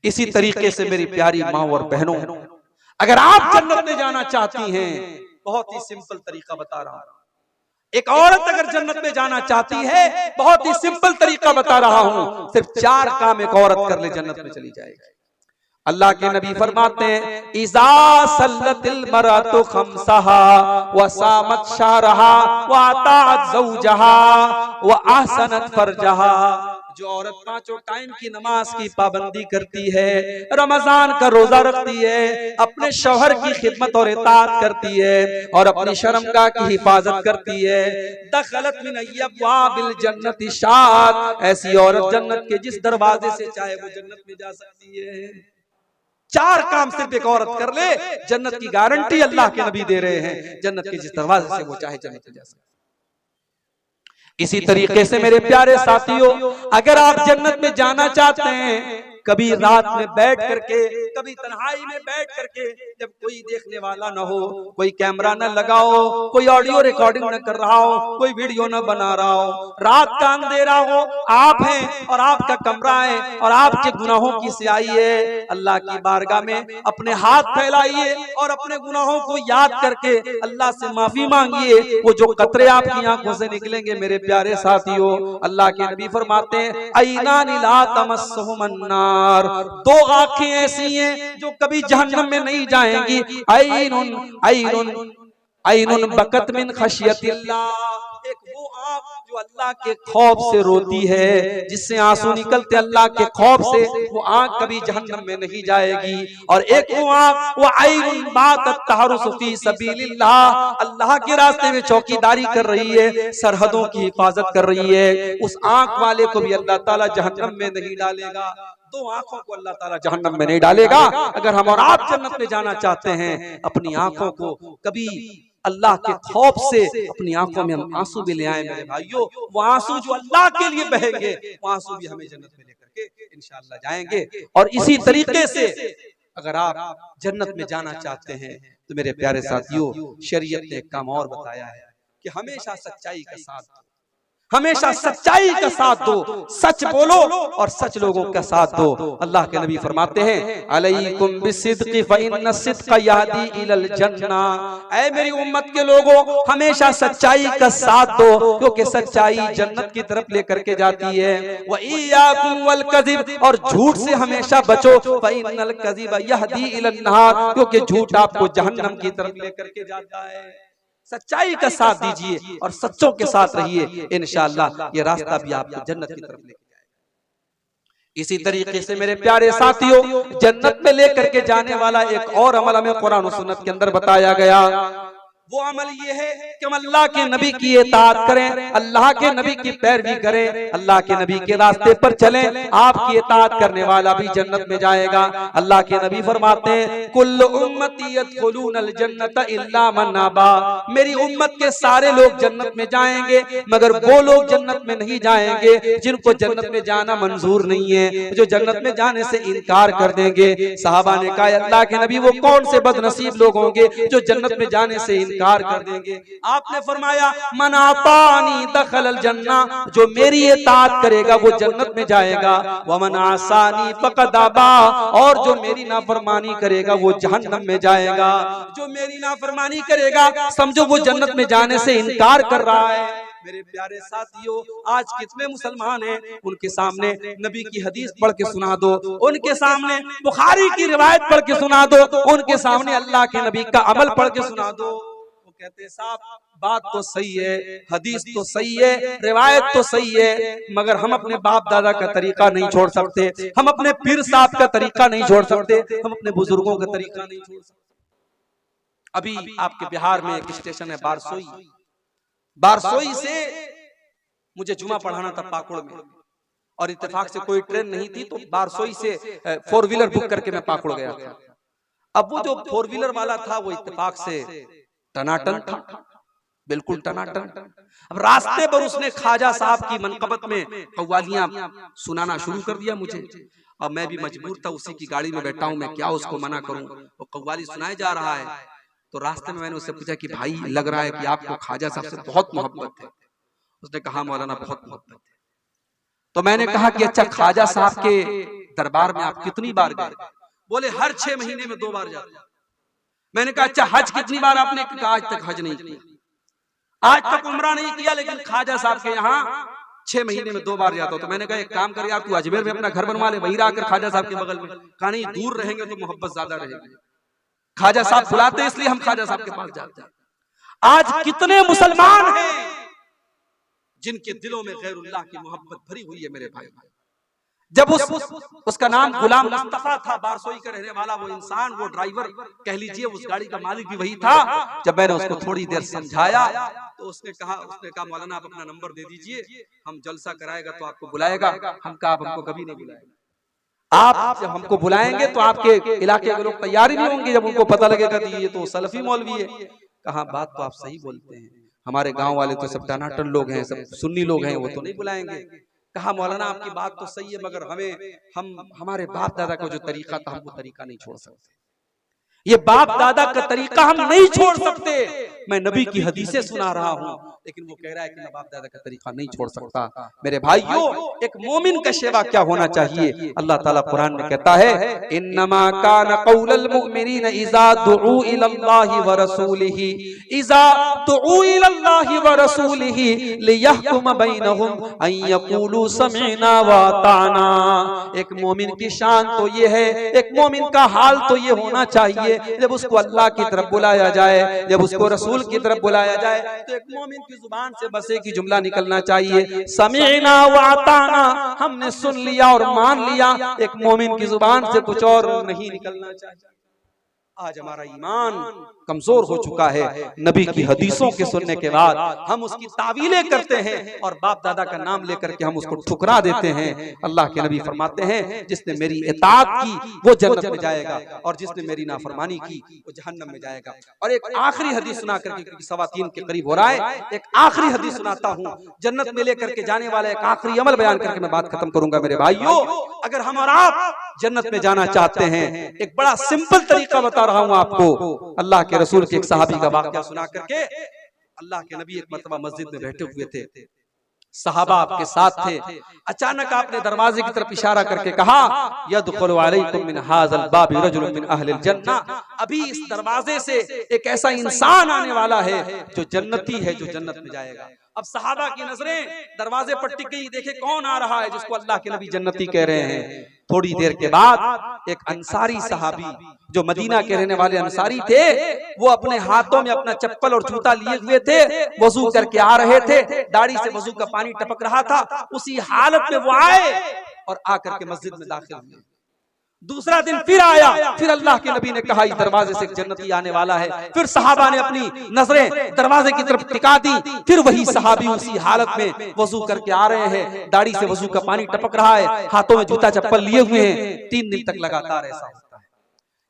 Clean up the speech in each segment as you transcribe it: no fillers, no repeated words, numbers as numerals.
इसी तरीके से मेरी प्यारी माँ और बहनों, अगर आप जन्नत में जाना चाहती हैं, बहुत ही सिंपल तरीका बता रहा हूं। एक औरत अगर जन्नत में जाना चाहती है, बहुत ही सिंपल तरीका बता रहा हूं, सिर्फ 4 काम एक औरत कर ले, जन्नत में चली जाएगी। अल्लाह के नबी फरमाते हैं, इज़ा सल्लतिल मरअतु खम्सहा व सामत शहरहा व अताअत ज़ौजहा व अहसनत फरजहा। जो औरत 5 टाइम की नमाज की पाबंदी करती है, रमजान का रोजा रखती है, अपने शौहर की खिदमत और इताअत करती है और अपनी शर्मगाह की हिफाजत करती है, दखलत मिन अय्यबाबिल जन्नति शात, ऐसी औरत जन्नत के जिस दरवाजे से चाहे वो जन्नत में जा सकती है। 4 काम सिर्फ एक औरत कर ले, जन्नत की गारंटी अल्लाह के नबी दे रहे हैं, जन्नत के जिस दरवाजे से वो चाहे जन्नत में जा सकती है। इसी तरीके से मेरे प्यारे साथियों, अगर आप जन्नत में जाना चाहते हैं, कभी रात में बैठ करके, कभी तन्हाई में बैठ करके, जब कोई देखने वाला ना हो, कोई कैमरा न लगाओ, कोई ऑडियो रिकॉर्डिंग न कर रहा हो, कोई वीडियो न बना रहा हो, रात का अंधेरा हो, आप हैं और आपका कमरा है और आपके गुनाहों की स्याही है, अल्लाह की बारगाह में अपने हाथ फैलाइए और अपने गुनाहों को याद करके अल्लाह से माफी मांगिए। वो जो कतरे आपकी आंखों से निकलेंगे मेरे प्यारे साथियों, अल्लाह के नबी फरमाते हैं, ऐनानि ला तमस्सुहुमुन नार, 2 आंखें ऐसी हैं जो कभी जहन्नम में नहीं जाएंगी। ऐनुन ऐनुन ऐनुन बकत मिन खशियतिल्लाह, एक वो आंख जो अल्लाह के खौफ से रोती है, जिससे आंसू निकलते अल्लाह के खौफ से, वो आंख कभी जहन्नम में नहीं जाएगी। और एक वो आंख, वो ऐनुन बातत तहरुसु फी सबीलिल्लाह, अल्लाह के रास्ते में चौकीदारी कर रही है, सरहदों की हिफाजत कर रही है, उस आंख वाले को भी अल्लाह ताला जहन्नम में नहीं डालेगा। 2 आंखों को अल्लाह ताला जहन्नम में नहीं डालेगा। अगर हम और आप जन्नत में जाना चाहते हैं, अपनी आंखों को कभी अल्लाह के खौफ से अपनी आंखों में हम आंसू भी ले आए मेरे भाइयों, वो आंसू जो अल्लाह के लिए बहेंगे, वो आंसू भी हमें जन्नत में लेकर के इंशाअल्लाह जाएंगे। और इसी तरीके से अगर आप जन्नत में जाना चाहते हैं, तो मेरे प्यारे साथियों, शरीयत ने एक काम और बताया है कि हमेशा सच्चाई का साथ, हमेशा सच्चाई का साथ दो, सच बोलो और सच लोगों का साथ दो। अल्लाह के नबी फरमाते हैं, अलैकुम बिस्सिद्क़ि फ़इन्न सिद्क़ यहदी इलल जन्ना, ऐ मेरी उम्मत के लोगों, हमेशा सच्चाई का साथ दो, क्योंकि सच्चाई जन्नत की तरफ लेकर के जाती है। व इय्याकुम वल कज़िब, और झूठ से हमेशा बचो, फ़इन्नल कज़िब यहदी इलन नार, क्योंकि झूठ आपको जहन्नम की तरफ लेकर के जाता है। सच्चाई का साथ दीजिए और सच्चों के साथ रहिए, इंशाअल्लाह ये रास्ता भी आपको जन्नत की तरफ लेके जाएगा। इसी तरीके से मेरे प्यारे साथियों, जन्नत में लेकर के जाने वाला एक और अमल हमें कुरान और सुन्नत के अंदर बताया गया। वो अमल ये है कि हम अल्लाह के नबी की इताअत करें, अल्लाह के नबी की पैरवी करें, अल्लाह के नबी के रास्ते पर चलें। आपकी इताअत करने वाला भी जन्नत में जाएगा। अल्लाह के नबी फरमाते हैं, कुल्लु उम्मती यदखुलूनल जन्नत इल्ला मन अबा, मेरी उम्मत के सारे लोग जन्नत में जाएंगे, मगर वो लोग जन्नत में नहीं जाएंगे जिनको जन्नत में जाना मंजूर नहीं है, जो जन्नत में जाने से इनकार कर देंगे। सहाबा ने कहा, अल्लाह के नबी वो कौन से बदनसीब लोग होंगे जो जन्नत में जाने से इनकार कर देंगे? आपने फरमाया, मन आतानी दखलल जन्ना, जो मेरी इताअत करेगा वो जन्नत में जाएगा। व मन आसानी फक़द अबा, और जो मेरी नाफरमानी करेगा वो जहन्नम में जाएगा। जो मेरी नाफरमानी करेगा समझो वो जन्नत में जाने से इनकार कर रहा है। मेरे प्यारे साथियों, आज कितने मुसलमान हैं, उनके सामने नबी की हदीस पढ़ के सुना दो, उनके सामने बुखारी की रिवायत पढ़ के सुना दो, उनके सामने अल्लाह के नबी का अमल पढ़ के सुना दो, वो कहते हैं साहब बात तो सही है, हदीस तो सही है, रिवायत तो सही है, मगर हम अपने बाप दादा का तरीका नहीं छोड़ सकते, हम अपने पीर साहब का तरीका नहीं छोड़ सकते, हम अपने बुजुर्गों का तरीका नहीं छोड़ सकते। अभी आपके बिहार में एक स्टेशन है बारसोई, बारसोई से मुझे जुमा पढ़ाना था पाकुड़ में, और इत्तेफाक से कोई ट्रेन नहीं थी, तो बारसोई से 4 व्हीलर बुक करके मैं पाकुड़ गया था। अब वो जो 4 व्हीलर वाला था वो इत्तेफाक से टनाटन था, बिल्कुल टनाटन। अब रास्ते पर उसने ख्वाजा साहब की मनकबत में कव्वालियां सुनाना शुरू कर दिया मुझे। अब मैं भी मजबूर था, उसी की गाड़ी में बैठा हूं, मैं क्या उसको मना करूं, वो कव्वाली सुनाए जा रहा है। तो रास्ते में मैंने उससे पूछा कि भाई लग रहा है कि आपको ख्वाजा साहब से बहुत मोहब्बत है। उसने कहा मौलाना बहुत मोहब्बत है। तो मैंने कहा कि अच्छा ख्वाजा साहब के दरबार में आप कितनी बार गए? बोले हर 6 महीने में 2 बार जाते। मैंने कहा अच्छा हज कितनी बार आपने? कहा आज तक हज नहीं किया, आज तक उम्रा नहीं किया, लेकिन ख्वाजा साहब के यहाँ 6 महीने में 2 बार जाता हो। तो मैंने कहा एक काम कर यार, तू अजमेर में अपना घर बनवा ले, वहीं आकर ख्वाजा साहब के बगल में। कहा नहीं, दूर रहेंगे तो मोहब्बत ज्यादा रहेगी, ख्वाजा साहब बुलाते इसलिए हम ख्वाजा साहब के पास जाते हैं। आज कितने मुसलमान हैं जिनके दिलों में गैरुल्लाह की मोहब्बत भरी हुई है मेरे भाई। जब उसका नाम गुलाम मुस्तफा था, बारसोई का रहने वाला वो इंसान, वो ड्राइवर कह लीजिए, उस गाड़ी का मालिक भी वही था। जब मैंने उसको थोड़ी देर समझाया तो उसने कहा मौलाना आप अपना नंबर दे दीजिए, हम जलसा कराएगा तो आपको बुलाएगा। हम कहा आप हमको कभी नहीं बुलाएगा, आप जब हमको बुलाएंगे तो आपके इलाके के लोग तैयार ही नहीं होंगे जब उनको पता लगेगा कि ये तो सलफी मौलवी है। कहा बात तो आप सही बोलते हैं, हमारे गांव वाले तो सब टनाटन लोग हैं, सब सुन्नी लोग हैं, वो तो नहीं बुलाएंगे। कहा मौलाना आपकी बात तो सही है, मगर हमारे बाप दादा का जो तरीका था हम वो तरीका नहीं छोड़ सकते, ये बाप दादा का तरीका हम नहीं छोड़ सकते। मैं नबी की हदीसें सुना रहा हूँ, लेकिन वो कह रहा है कि मैं बाप दादा का तरीका नहीं छोड़ सकता। मेरे भाइयों, एक मोमिन का शेवा क्या होना चाहिए? अल्लाह ताला कुरान में कहता है इन्नमा कान कौलुल मुमिनीन इज़ा दुऊ इलल्लाहि व रसूलिही व रसूलिही लियहकुम बैनहुम अन यक़ूलू समिअना व अताना। एक मोमिन की शान तो ये है, एक मोमिन का हाल तो ये होना चाहिए, जब उसको अल्लाह की तरफ बुलाया जाए, जब उसको रसूल की तरफ बुलाया जाए, तो एक मोमिन की जुबान से बस एक ही जुमला निकलना चाहिए, समीना व अताना, हमने सुन लिया और मान लिया। एक मोमिन की जुबान से कुछ और नहीं निकलना चाहिए। आज हमारा ईमान कमजोर हो चुका है, नबी की हदीसों के सुनने के बाद हम उसकी तावीलें करते हैं और बाप दादा का नाम लेकर के हम उसको ठुकरा देते हैं। अल्लाह के नबी फरमाते हैं जिसने मेरी इताअत की वो जन्नत में जाएगा और जिसने मेरी नाफरमानी की वो जहन्नम में जाएगा। और एक आखिरी हदीस सुना करके, क्योंकि 3:15 के करीब हो रहा है, एक आखिरी हदीस सुनाता हूँ जन्नत में लेकर के जाने वाला एक आखिरी अमल बयान करके मैं बात खत्म करूंगा। मेरे भाइयों, अगर हम और आप जन्नत में जाना चाहते हैं, एक बड़ा सिंपल तरीका बता रहा हूं आपको। अल्लाह के रसूल के एक सहाबी का वाकया सुना करके, अल्लाह के नबी एक मर्तबा मस्जिद में बैठे हुए थे, सहाबा आपके साथ थे। अचानक आपने दरवाजे की तरफ इशारा करके कहा यदखुलु अलैकुम मिन हाज़ल बाबि रजुलुन मिन अहलिल जन्ना, अभी इस दरवाजे से एक ऐसा इंसान आने वाला है जो जन्नती है, जो जन्नत में जाएगा। अब सहाबा की नजरें दरवाजे पर टिक गई, देखे कौन आ रहा है जिसको अल्लाह के नबी जन्नती कह रहे हैं। थोड़ी देर के बाद एक अंसारी सहाबी, जो मदीना के रहने वाले अंसारी थे, वो अपने हाथों में अपना चप्पल और जूता लिए हुए थे, वजू करके आ रहे थे, दाढ़ी से वजू का पानी टपक रहा था। उसी हालत में वो आए और आकर के मस्जिद में दाखिल हुए। दूसरा दिन फिर आया, फिर अल्लाह के नबी ने कहा इस दरवाजे से एक जन्नती आने वाला है। फिर सहाबा ने अपनी नजरें दरवाजे की तरफ टिका दी, फिर वही सहाबी उसी हालत में वजू करके आ रहे हैं, दाढ़ी से वजू का पानी टपक रहा है, हाथों में जूता चप्पल लिए हुए हैं। 3 दिन तक लगातार ऐसा होता है।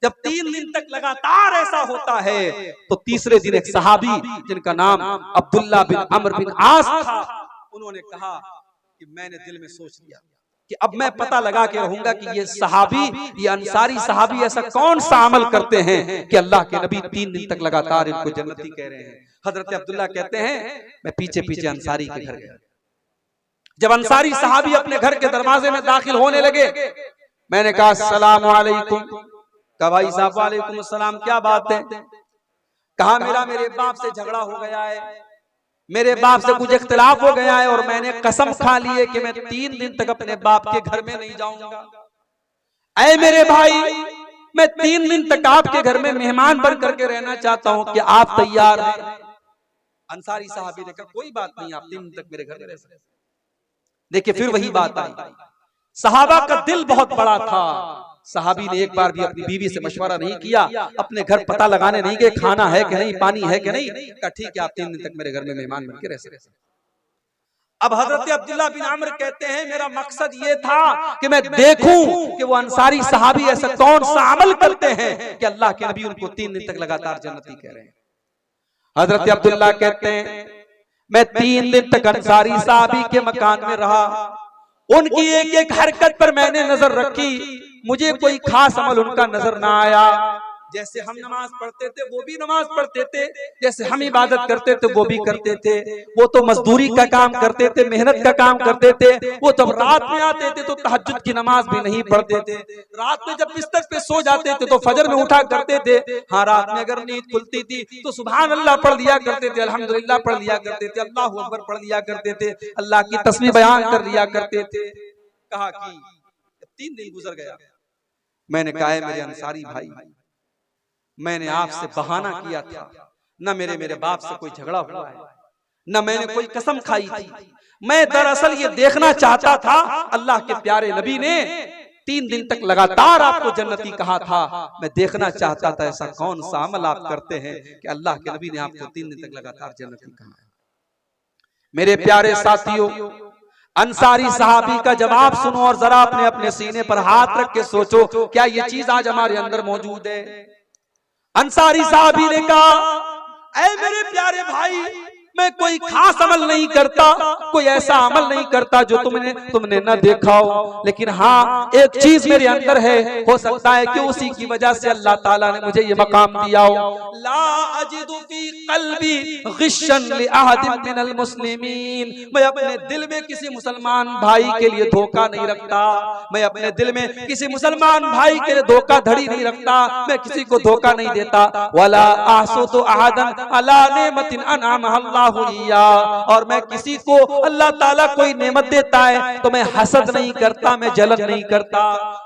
जब 3 दिन तक लगातार ऐसा होता है तो तीसरे दिन एक सहाबी जिनका नाम अब्दुल्ला बिन अम्र बिन आस था, उन्होंने कहा कि मैंने दिल में सोच लिया कि अब मैं पता लगा के रहूंगा कि ये सहाबी, ये अंसारी सहाबी ऐसा कौन सा अमल करते हैं कि अल्लाह के नबी 3 दिन तक लगातार इनको जन्नती कह रहे हैं। हजरत अब्दुल्ला कहते हैं मैं पीछे पीछे अंसारी के घर गया। जब अंसारी सहाबी अपने घर के दरवाजे में दाखिल होने लगे, मैंने कहा अस्सलाम वालेकुम। कहा भाई साहब वालेकुम अस्सलाम, क्या बात है? कहा मेरे बाप से झगड़ा हो गया है, मेरे बाप से कुछ इख्तिलाफ हो गया है और मैंने कसम खा ली है कि मैं 3 दिन तक अपने बाप के घर में नहीं जाऊंगा। ऐ मेरे भाई, मैं 3 दिन तक आपके घर में मेहमान बन करके रहना चाहता हूं, कि आप तैयार हैं? अंसारी साहबी ने कहा कोई बात नहीं, आप 3 दिन तक मेरे घर में रह सकते। देखिए फिर वही बात आई। सहाबा का दिल बहुत बड़ा था। सहाबी ने एक बार भी अपनी बीवी से मशवरा नहीं किया, अपने घर पता लगाने नहीं गए खाना है कि नहीं, पानी है कि नहीं। कहा ठीक है, आप 3 दिन तक मेरे घर में मेहमान बन के रह सकते। अब हजरत अब्दुल्ला बिन अम्र कहते हैं मेरा मकसद ये था कि मैं देखूं कि वो अंसारी सहाबी ऐसा कौन सा अमल करते हैं कि अल्लाह के नबी उनको 3 दिन तक लगातार जन्नती कह रहे हैं। हजरत अब्दुल्ला कहते हैं मैं 3 दिन तक अंसारी सहाबी के मकान में रहा, उनकी एक एक हरकत पर मैंने नजर रखी, मुझे कोई खास अमल उनका नजर ना आया। जैसे हम नमाज पढ़ते थे वो भी नमाज पढ़ते थे, जैसे हम इबादत करते थे वो भी करते थे। वो तो मजदूरी का काम करते थे, मेहनत का काम करते थे। वो जब रात में आते थे तो तहज्जुद की नमाज भी नहीं पढ़ते थे। रात में जब बिस्तर पे सो जाते थे तो फजर में उठा करते थे। हाँ, रात में अगर नींद खुलती थी तो सुभान अल्लाह पढ़ लिया करते थे, अल्हम्दुलिल्लाह पढ़ लिया करते थे, अल्लाहू अकबर पढ़ लिया करते थे, अल्लाह की तस्बीह बयान कर लिया करते थे। कहा कि 3 दिन गुजर गया। मैंने कहा है मेरे अंसारी भाई, मैंने आपसे बहाना किया था, न मेरे बाप से कोई झगड़ा हुआ है, न मैंने कोई कसम खाई थी। मैं दरअसल ये देखना चाहता था, अल्लाह के प्यारे नबी ने 3 दिन तक लगातार आपको जन्नती कहा था। मैं देखना चाहता था ऐसा कौन सा अमल आप करते हैं कि अल्लाह के नबी ने आपको 3 दिन तक लगातार जन्नती कहा है। मेरे प्यारे साथियों, अंसारी सहाबी का जवाब सुनो और जरा अपने अपने सीने पर हाथ रख के सोचो, क्या ये चीज आज हमारे अंदर मौजूद है? अंसारी सहाबी ने कहा, ऐ मेरे प्यारे भाई, मैं कोई खास अमल नहीं करता, कोई ऐसा अमल नहीं करता जो तुमने न देखा हो, लेकिन हाँ एक चीज मेरे अंदर है, हो सकता है कि उसी की वजह से अल्लाह ताला ने मुझे ये मकाम दिया हो। ला अजिदु फी क़ल्बी ग़िश्शन लि अहदिन मिनल मुस्लिमीन, मैं अपने दिल में किसी मुसलमान भाई के लिए धोखा नहीं रखता, मैं अपने दिल में किसी मुसलमान भाई के लिए धोखाधड़ी नहीं रखता, मैं किसी को धोखा नहीं देता। वला आसुतु अहदन अला नेमतिन अनअमहा अल्लाह, और मैं किसी को अल्लाह ताला कोई नेमत देता है तो मैं हसद नहीं करता, मैं जलन नहीं करता।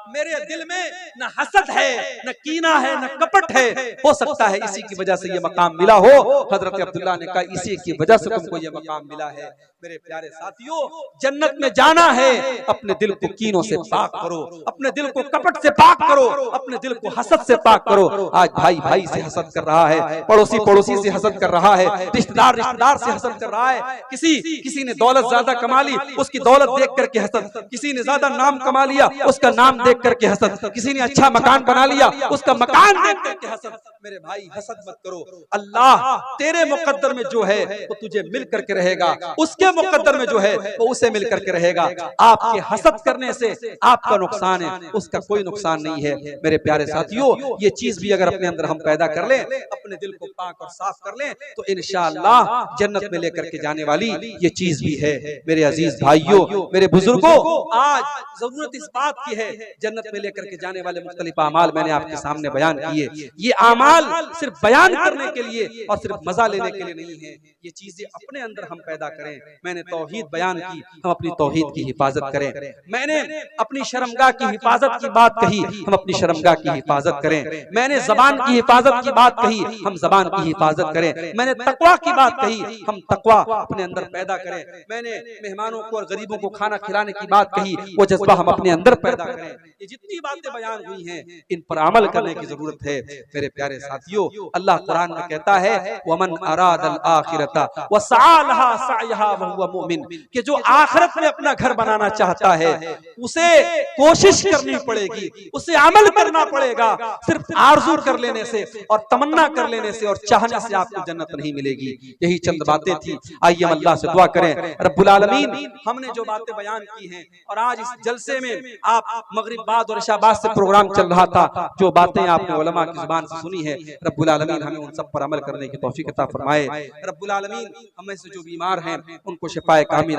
मेरे दिल में न हसद है, न कीना है, न कपट है। हो सकता है इसी की वजह से ये मकाम मिला हो। हजरत अब्दुल्ला ने कहा इसी की वजह से तुमको ये मकाम मिला है। मेरे प्यारे साथियों, जन्नत में जाना है, अपने दिल को कीनों से पाक करो, अपने दिल को कपट से पाक करो, अपने दिल को हसद से पाक करो। आज भाई भाई से हसद कर रहा है, पड़ोसी पड़ोसी से हसद कर रहा है, रिश्तेदार रिश्तेदार से हसद कर रहा है। किसी ने दौलत ज्यादा कमा ली, उसकी दौलत देख करके हसद, किसी ने ज्यादा नाम कमा लिया, उसका नाम देख करके हसद, किसी ने अच्छा मकान बना लिया, उसका मकान देख करके हसद। मेरे भाई हसद मत करो, अल्लाह तेरे मुकद्दर में जो है वो तुझे मिल करके रहेगा, उसके मुकद्दर में जो है वो उसे मिल करके रहेगा। आपके हसद करने से आपका नुकसान है, उसका कोई नुकसान नहीं है। मेरे प्यारे साथियों, ये चीज भी अगर अपने अंदर हम पैदा कर लें, अपने दिल को पाक और साफ कर लें, तो इंशाअल्लाह जन्नत में लेकर के जाने वाली ये चीज भी है। मेरे अजीज भाइयों, मेरे बुजुर्गों, आज जरूरत इस बात की है, जन्नत में लेकर के जाने वाले मुख्तलिफ अमाल मैंने आपके सामने बयान किए। ये अमाल सिर्फ बयान करने के लिए और सिर्फ मजा लेने के लिए नहीं है, ये चीजें अपने अंदर हम पैदा करें। मैंने तौहीद बयान की, हम अपनी तौहीद की हिफाजत करें। मैंने अपनी शर्मगाह की हिफाजत की बात कही, हम अपनी शर्मगाह की हिफाजत करें। मैंने जबान की हिफाजत की बात कही, हम जबान की हिफाजत करें। मैंने तकवा की बात कही, हम तकवा अपने अंदर पैदा करें। मैंने मेहमानों को और गरीबों को खाना खिलाने की बात कही, वो जज्बा हम अपने अंदर पैदा करें। ये जितनी बातें बयान हुई हैं, इन पर अमल करने की जरूरत है। मेरे प्यारे साथियों, अल्लाह कुरान में कहता है वमन अरादल आखिरता वसअलहा सअयहा वहुवा मुमिन, कि जो आखिरत में अपना घर बनाना चाहता है उसे कोशिश करनी पड़ेगी, उसे अमल करना पड़ेगा। सिर्फ आरज़ू कर लेने से और तमन्ना कर लेने से और चाहने से आपको जन्नत नहीं मिलेगी। यही चंद बातें थी। आइए हम अल्लाह से दुआ करें, रब्बुल आलमीन, हमने जो बातें बयान की हैं और आज इस जलसे में आप मगरिब बाद और इशा बाद से प्रोग्राम चल रहा था, जो बातें आपने उलमा की जुबान से सुनी है, रब्बुल आलमीन हमें उन सब पर अमल करने की तौफीक अता फरमाए। रब्बुल आलमीन हमें से जो बीमार हैं उनको शिफाए कामिल